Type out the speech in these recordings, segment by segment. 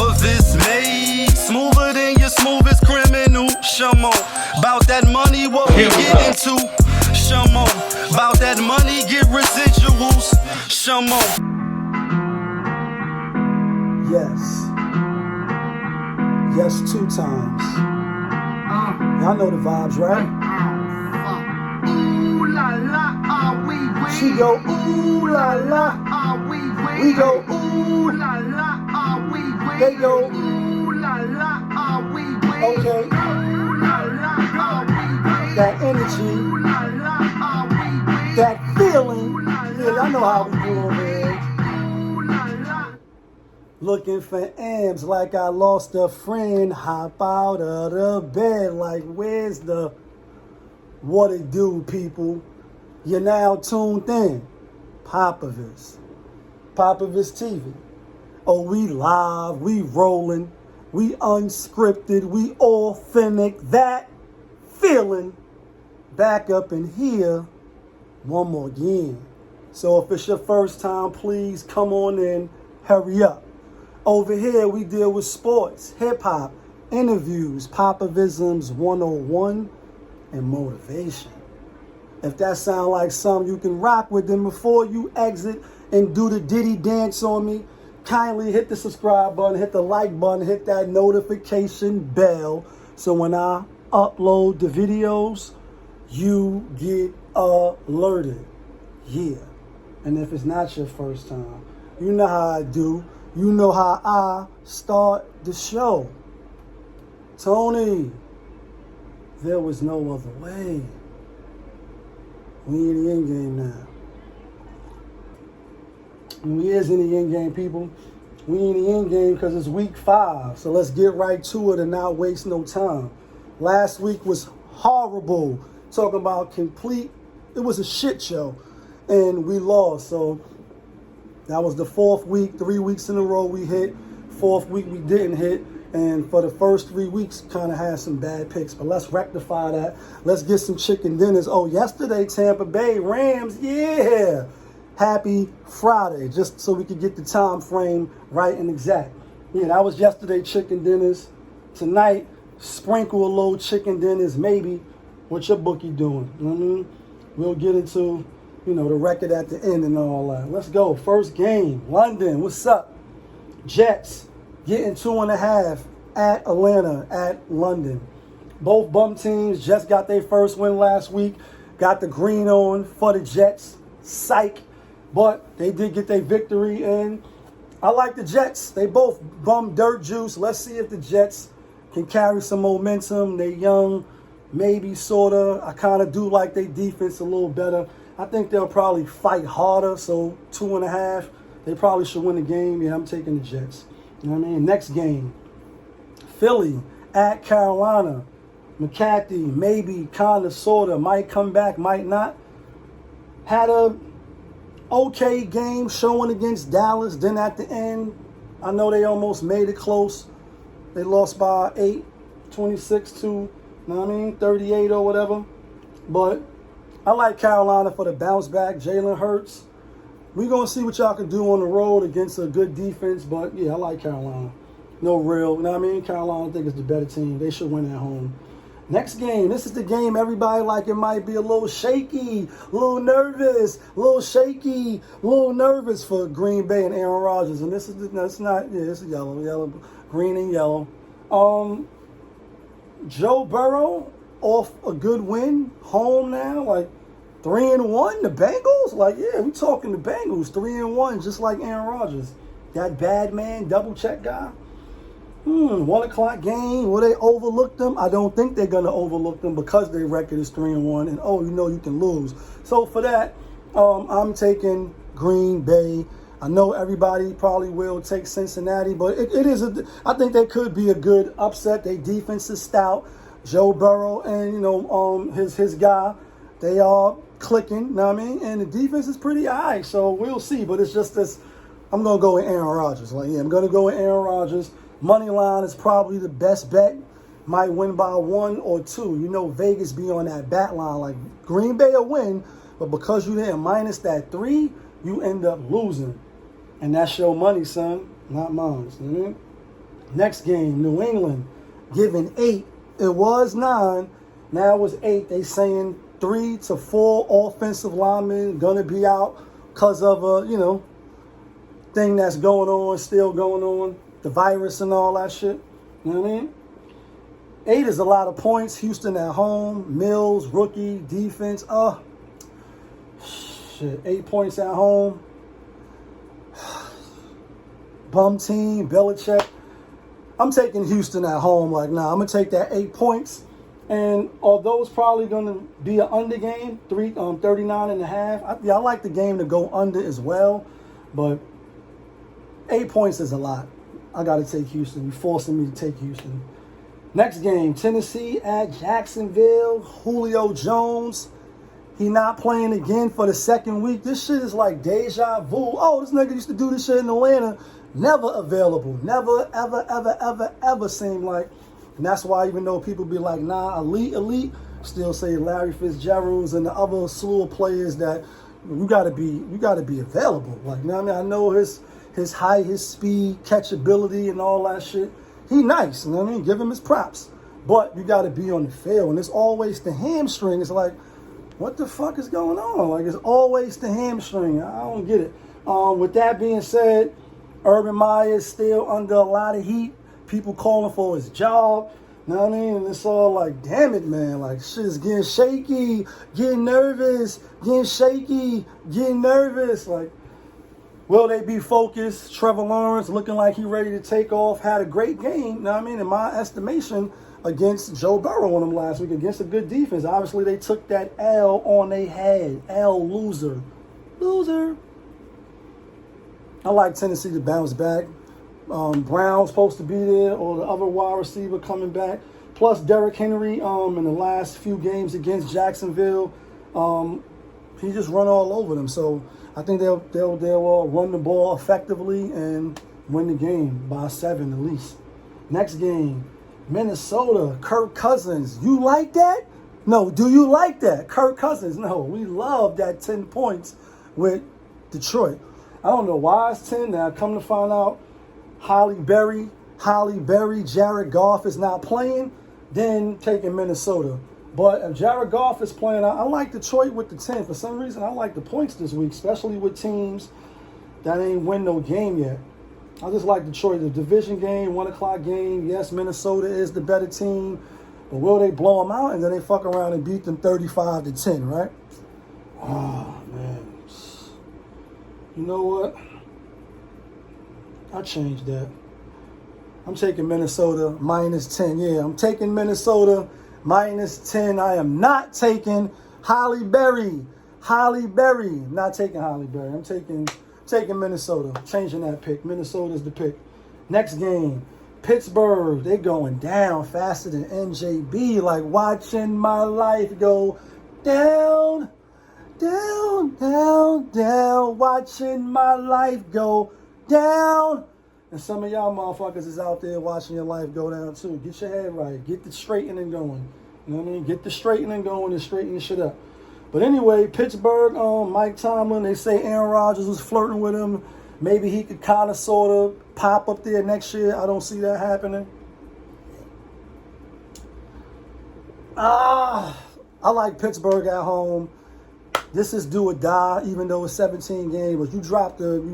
POPAVIST made smoother than your smoothest criminal. Shamo, about that money, what we get into. Shamo, about that money, get residuals. Shamo. Yes. Yes, 2 times. Y'all know the vibes, right? Ooh la la, ah we. She go, ooh la la. Ah we. We go, ooh la la, ah we. They go, ooh la la, ah we. Okay. Ooh la la, ah we. That energy, Ooh la la, ah we. that feeling. Yeah, y'all know how we do over here. Ooh la la. Looking for M's like I lost a friend. Hop out of the bed like where's the... What it do, people? You're now tuned in. POPAVIST. POPAVIST TV. Oh, we live, we rolling, we unscripted, we authentic. That feeling back up in here one more again. So if it's your first time, please come on in, hurry up. Over here, we deal with sports, hip-hop, interviews, Popavisms 101, and motivation. If that sounds like something you can rock with, then before you exit and do the Diddy dance on me, kindly hit the subscribe button, hit the like button, hit that notification bell, so when I upload the videos, you get alerted. Yeah. And if it's not your first time, you know how I do. You know how I start the show. Tony, there was no other way. We in the end game now. And we is in the end game, people. We in the end game because it's week 5. So let's get right to it and not waste no time. Last week was horrible. Talking about it was a shit show. And we lost. So that was the 4th week, 3 weeks in a row we hit. 4th week we didn't hit. And for the first 3 weeks, kind of had some bad picks. But let's rectify that. Let's get some chicken dinners. Oh, yesterday, Tampa Bay Rams. Yeah. Happy Friday. Just so we could get the time frame right and exact. Yeah, that was yesterday, chicken dinners. Tonight, sprinkle a little chicken dinners, maybe. What your bookie doing? You know what I mean? We'll get into, the record at the end and all that. Let's go. First game, London. What's up? Jets getting 2.5 at Atlanta, at London. Both bum teams just got their first win last week. Got the green on for the Jets. Psych. But they did get their victory, and I like the Jets. They both bum dirt juice. Let's see if the Jets can carry some momentum. They're young, maybe, sort of. I kind of do like their defense a little better. I think they'll probably fight harder, so 2.5. They probably should win the game. Yeah, I'm taking the Jets. You know what I mean? Next game, Philly at Carolina. McCarthy, maybe, kind of, sort of, might come back, might not. Had a okay game showing against Dallas. Then at the end, I know they almost made it close. They lost by 8, 26 to, 38 or whatever. But I like Carolina for the bounce back. Jalen Hurts. We're going to see what y'all can do on the road against a good defense. But, yeah, I like Carolina. No real. Carolina, I think, is the better team. They should win at home. Next game. This is the game everybody like it might be a little shaky, a little nervous, a little shaky, a little nervous for Green Bay and Aaron Rodgers. And this is, it's yellow, green and yellow. Joe Burrow off a good win, home now, 3-1, the Bengals? We talking the Bengals, 3-1, just like Aaron Rodgers. That bad man, double check guy. 1 o'clock game, will they overlook them? I don't think they're going to overlook them because their record is 3-1, and you can lose. So for that, I'm taking Green Bay. I know everybody probably will take Cincinnati, but I think that could be a good upset. Their defense is stout. Joe Burrow and, his guy, they are clicking, and the defense is pretty high, so we'll see. But it's just this, I'm going to go with Aaron Rodgers. I'm going to go with Aaron Rodgers. Money line is probably the best bet. Might win by 1 or 2. Vegas be on that bat line. Green Bay will win, but because you didn't minus that 3, you end up losing. And that's your money, son, not mine. Next game, New England giving 8. It was 9. Now it was 8. They saying 3 to 4 offensive linemen gonna be out because of a, thing that's going on, still going on, the virus and all that shit. You know what I mean? 8 is a lot of points. Houston at home, Mills, rookie, defense. 8 points at home. Bum team, Belichick. I'm taking Houston at home. I'm going to take that 8 points. And although it's probably going to be an under game, 39.5. I like the game to go under as well. But 8 points is a lot. I got to take Houston. You're forcing me to take Houston. Next game, Tennessee at Jacksonville. Julio Jones. He not playing again for the second week. This shit is like deja vu. Oh, this nigga used to do this shit in Atlanta. Never available. Never, ever, ever, ever, ever seemed like. And that's why even though people be like, nah, elite, still say Larry Fitzgerald's and the other slew of players that you gotta be available. I know his height, his speed, catchability, and all that shit. He nice, you know what I mean? Give him his props. But you got to be on the field. And it's always the hamstring. It's like, what the fuck is going on? It's always the hamstring. I don't get it. With that being said, Urban Meyer is still under a lot of heat. People calling for his job. You know what I mean? And it's all like, damn it, man. Shit is getting shaky, getting nervous, getting shaky, getting nervous. Will they be focused? Trevor Lawrence looking like he ready to take off. Had a great game, you know what I mean, in my estimation, against Joe Burrow on them last week against a good defense. Obviously, they took that L on their head. L, loser. I like Tennessee to bounce back. Brown's supposed to be there, or the other wide receiver coming back. Plus, Derrick Henry in the last few games against Jacksonville, he just run all over them. So I think they'll run the ball effectively and win the game by 7 at least. Next game, Minnesota, Kirk Cousins. You like that? No, do you like that? Kirk Cousins. No, we love that 10 points with Detroit. I don't know why it's 10 now. Come to find out, Holly Berry, Jared Goff is not playing, then taking Minnesota. But if Jared Goff is playing, I like Detroit with the 10. For some reason, I like the points this week, especially with teams that ain't win no game yet. I just like Detroit. The division game, 1 o'clock game. Yes, Minnesota is the better team. But will they blow them out and then they fuck around and beat them 35-10, right? Oh, man. You know what? I changed that. I'm taking Minnesota minus 10. Yeah, I'm taking Minnesota minus 10. I am not taking Holly Berry. Not taking Holly Berry. I'm taking Minnesota. Changing that pick. Minnesota's the pick. Next game, Pittsburgh. They going down faster than NJB. Like watching my life go down. Watching my life go down. And some of y'all motherfuckers is out there watching your life go down too. Get your head right. Get the straightening going. You know what I mean? Get the straightening going and straighten your shit up. But anyway, Pittsburgh, Mike Tomlin, they say Aaron Rodgers was flirting with him. Maybe he could kind of sort of pop up there next year. I don't see that happening. I like Pittsburgh at home. This is do or die, even though it's 17 games. But you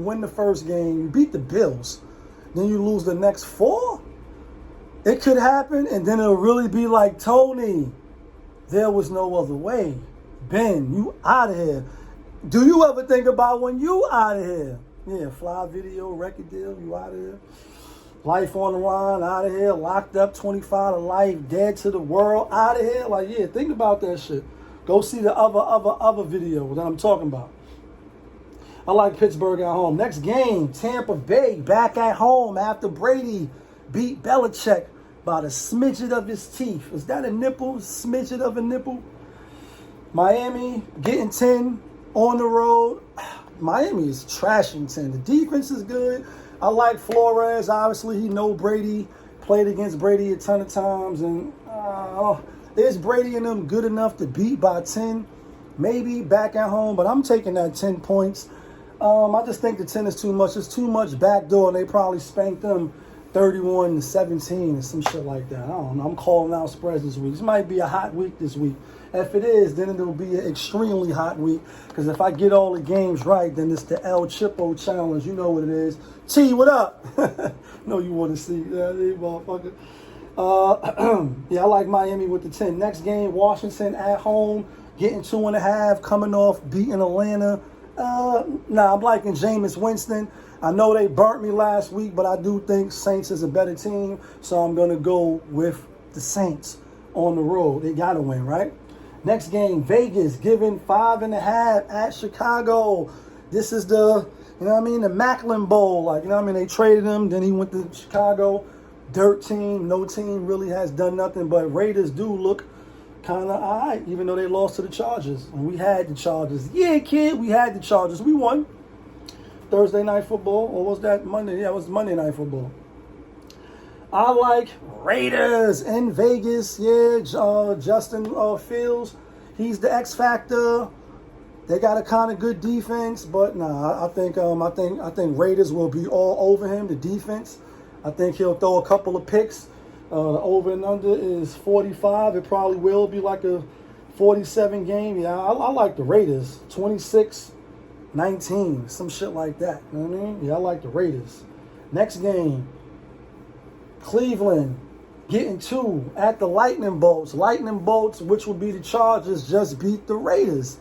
win the first game, you beat the Bills, then you lose the next 4. It could happen, and then it'll really be like, Tony, there was no other way. Ben, you out of here. Do you ever think about when you out of here? Yeah, fly video, record deal, you out of here. Life on the line, out of here. Locked up, 25 to life, dead to the world, out of here. Like, yeah, think about that shit. Go see the other video that I'm talking about. I like Pittsburgh at home. Next game, Tampa Bay back at home after Brady beat Belichick by the smidget of his teeth. Is that a nipple? Smidget of a nipple? Miami getting 10 on the road. Miami is trashing 10. The defense is good. I like Flores. Obviously, he know Brady. Played against Brady a ton of times. And is Brady and them good enough to beat by 10? Maybe back at home. But I'm taking that 10 points. I just think the 10 is too much. It's too much backdoor. And they probably spanked them 31-17 or some shit like that. I don't know. I'm calling out spreads this week. This might be a hot week this week. If it is, then it'll be an extremely hot week. Because if I get all the games right, then it's the El Chipo Challenge. You know what it is. T, what up? No, you want to see. Motherfucker. Yeah, I like Miami with the 10. Next game, Washington at home. Getting 2.5. Coming off beating Atlanta. I'm liking Jameis Winston. I know they burnt me last week, but I do think Saints is a better team. So I'm going to go with the Saints on the road. They got to win, right? Next game, Vegas giving 5.5 at Chicago. This is the, the Macklin Bowl. They traded him. Then he went to Chicago. Dirt team. No team really has done nothing. But Raiders do look kind of all right, even though they lost to the Chargers. And we had the Chargers. Yeah, kid, we had the Chargers. We won. Thursday Night Football. Or was that Monday? Yeah, it was Monday Night Football. I like Raiders in Vegas. Yeah, Justin Fields. He's the X factor. They got a kind of good defense, but I think Raiders will be all over him. The defense. I think he'll throw a couple of picks. The over and under is 45. It probably will be like a 47 game. Yeah, I like the Raiders. 26-19, some shit like that. You know what I mean? Yeah, I like the Raiders. Next game. Cleveland getting 2 at the Lightning Bolts. Lightning Bolts, which will be the Chargers, just beat the Raiders.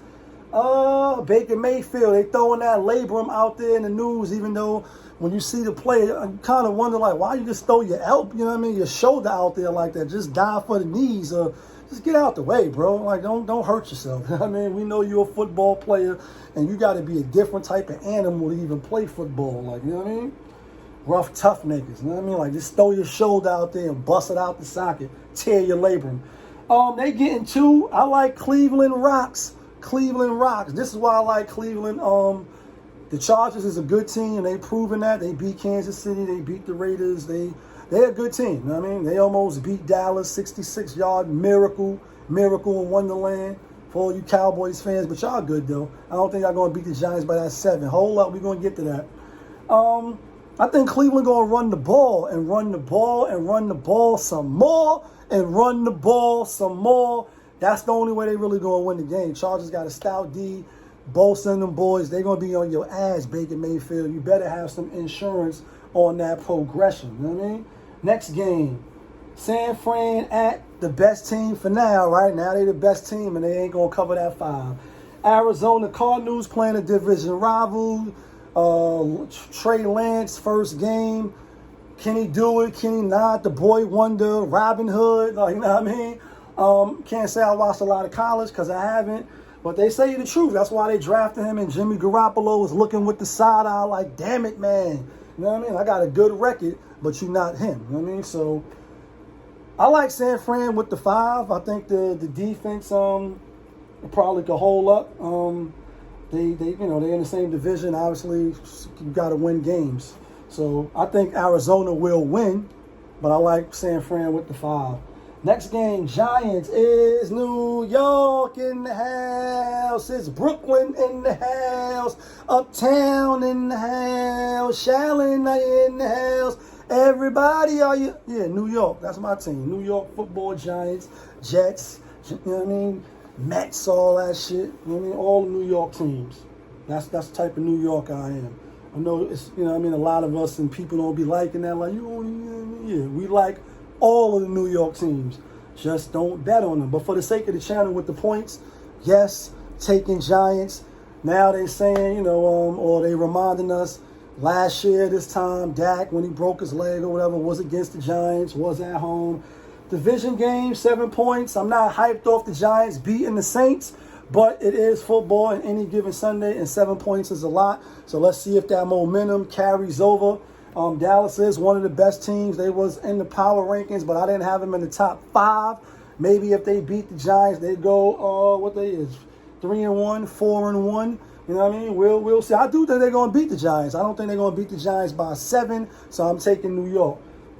Baker Mayfield, they throwing that labrum out there in the news, even though when you see the play, you kind of wonder, why you just throw your your shoulder out there like that? Just dive for the knees or just get out the way, bro. Don't hurt yourself. We know you're a football player and you got to be a different type of animal to even play football. You know what I mean? Rough, tough niggas, you know what I mean? Just throw your shoulder out there and bust it out the socket. Tear your labrum. They getting 2. I like Cleveland Rocks. Cleveland Rocks. This is why I like Cleveland. The Chargers is a good team. They proven that. They beat Kansas City. They beat the Raiders. They're a good team. You know what I mean? They almost beat Dallas. 66-yard miracle in Wonderland for all you Cowboys fans. But y'all good, though. I don't think y'all going to beat the Giants by that 7. Hold up. We're going to get to that. I think Cleveland going to run the ball and run the ball and run the ball some more and run the ball some more. That's the only way they really going to win the game. Chargers got a stout D. Bosa and them boys, they're going to be on your ass, Baker Mayfield. You better have some insurance on that progression. You know what I mean? Next game, San Fran at the best team for now, right? Now they the best team and they ain't going to cover that 5. Arizona Cardinals playing a division rival. Trey Lance, first game. Can he do it? Can he not? The boy wonder, Robin Hood. You know what I mean? Can't say I watched a lot of college because I haven't. But they say the truth. That's why they drafted him. And Jimmy Garoppolo was looking with the side eye like, damn it, man. You know what I mean? I got a good record, but you're not him. You know what I mean? So I like San Fran with the 5. I think the defense probably could hold up. They in the same division. Obviously, you got to win games. So I think Arizona will win, but I like San Fran with the 5. Next game, Giants is New York in the house. It's Brooklyn in the house. Uptown in the house. Shallon in the house. Everybody, are you? Yeah, New York. That's my team. New York football, Giants, Jets. You know what I mean? Mets, all that shit. You know what I mean? All the New York teams. That's the type of New York I am. I know it's, a lot of us and people don't be liking that. We like all of the New York teams. Just don't bet on them. But for the sake of the channel with the points, yes, taking Giants. Now they saying, or they reminding us last year this time, Dak, when he broke his leg or whatever, was against the Giants, was at home. Division game, 7 points. I'm not hyped off the Giants beating the Saints, but it is football in any given Sunday, and 7 points is a lot. So let's see if that momentum carries over. Dallas is one of the best teams. They was in the power rankings, but I didn't have them in the top 5. Maybe if they beat the Giants, they go, 3-1, 4-1. You know what I mean? We'll see. I do think they're going to beat the Giants. I don't think they're going to beat the Giants by 7, so I'm taking New York.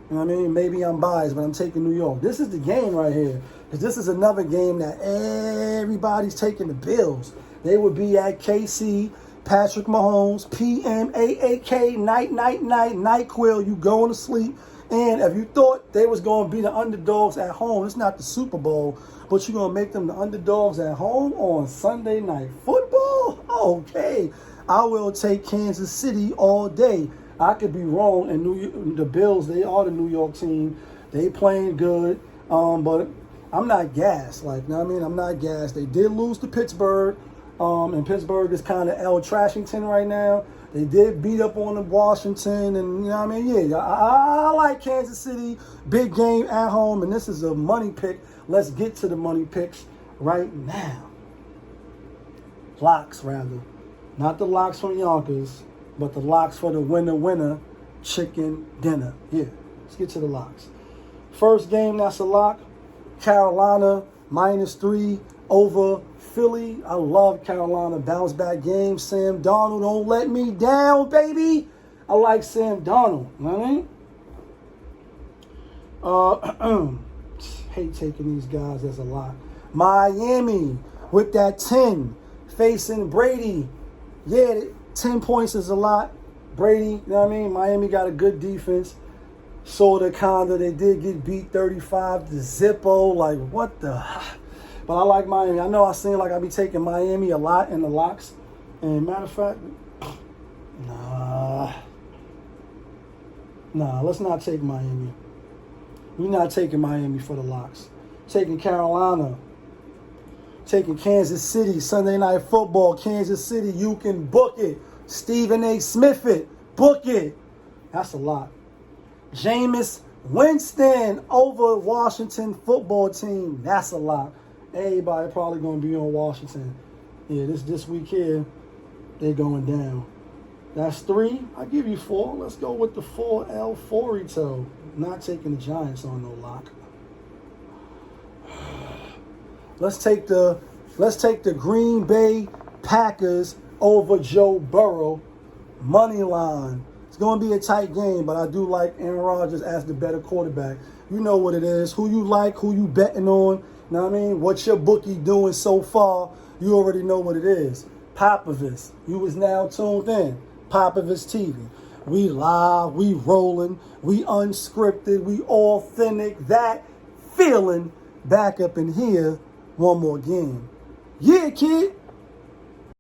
You know what I mean? Maybe I'm biased, but I'm taking New York. This is the game right here, because this is another game that everybody's taking the Bills. They would be at KC. Patrick Mahomes, PMAAK, night, NyQuil, you going to sleep And if you thought they was going to be the underdogs at home, it's not the Super Bowl, but you're going to make them the underdogs at home on Sunday Night Football? Okay. I will take Kansas City all day. I could be wrong. And the Bills, they are the New York team. They playing good. But I'm not gassed. Like, you know what I mean? I'm not gassed. They did lose to Pittsburgh. And Pittsburgh is kind of L Trashington right now. They did beat up on the Washington, and you know what I mean? Yeah, I like Kansas City. Big game at home, and this is a money pick. Let's get to the money picks right now. Locks, rather. Not the locks from Yonkers, but the locks for the winner chicken dinner. Yeah, let's get to the locks. First game, that's a lock. Carolina, -3 over Philly. I love Carolina. Bounce back game. Sam Darnold, don't let me down, baby. I like Sam Darnold. You know what I mean? Hate taking these guys as a lot. Miami with that 10 facing Brady. Yeah, 10 points is a lot. Brady, you know what I mean? Miami got a good defense. Sorta, kinda. They did get beat 35 to Zippo. Like, what the... But I like Miami. I know I seem like I be taking Miami a lot in the locks. And matter of fact, nah, let's not take Miami. We're not taking Miami for the locks. Taking Carolina. Taking Kansas City. Sunday Night Football. Kansas City. You can book it. Stephen A. Smith it. Book it. That's a lot. Jameis Winston over Washington football team. That's a lot. Everybody probably going to be on Washington. Yeah, this week here, they're going down. That's 3. I give you 4. Let's go with the 4L Forito. Not taking the Giants on no lock. Let's take the Green Bay Packers over Joe Burrow. Money line. It's going to be a tight game, but I do like Aaron Rodgers as the better quarterback. You know what it is. Who you like, who you betting on. You know what I mean? What's your bookie doing so far? You already know what it is. POPAVIST. You was now tuned in. POPAVIST TV. We live, we rolling, we unscripted, we authentic. That feeling back up in here. One more game. Yeah, kid.